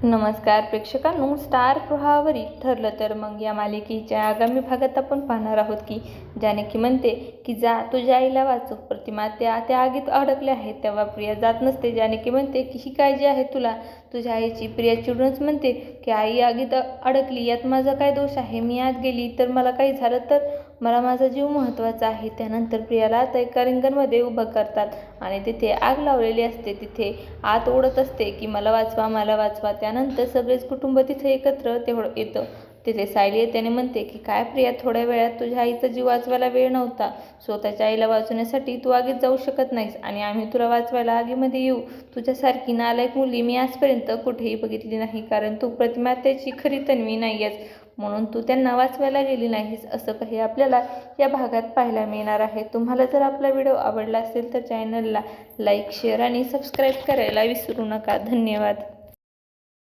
नमस्कार प्रेक्षकांनो, स्टार प्रवाहावरील ठरलं तर मग या मालिकेच्या आगामी भागात आपण पाहणार आहोत की जानकी म्हणते की जा तुझ्या आईला वाचव. प्रतिमा त्या आगीत अडकल्या आहेत तेव्हा प्रिया जात नसते. जानकी म्हणते की ही काळजी आहे तुला तुझ्या आईची. प्रिया चिडूनच म्हणते की आई आगीत अडकली यात माझा काय दोष आहे? मी आत गेली तर मला काही झालं तर मला माझा जीव महत्त्वाचा आहे. त्यानंतर प्रियाला आता एका रिंगणमध्ये उभं करतात आणि तिथे आग लावलेली असते. तिथे आत ओढत असते की मला वाचवा मला वाचवा. त्यानंतर सगळेच कुटुंब तिथे एकत्र येतं. तिथे सायली येते आणि म्हणते की काय प्रिया, थोड्या वेळात तुझ्या आईचा जीव वाचवायला वेळ नव्हता. स्वतःच्या आईला वाचवण्यासाठी तू आगीत जाऊ शकत नाहीस आणि आम्ही तुला वाचवायला आगीमध्ये येऊ. तुझ्यासारखी नालायक मुली मी आजपर्यंत कुठेही बघितली नाही, कारण तू प्रतिमा त्याची खरी तन्वी नाहीयेस म्हणून तू त्यांना वाचवायला गेली नाहीस. असं काही आपल्याला या भागात पाहायला मिळणार आहे. तुम्हाला जर आपला व्हिडिओ आवडला असेल तर चॅनलला लाईक, शेअर आणि सबस्क्राईब करायला विसरू नका. धन्यवाद.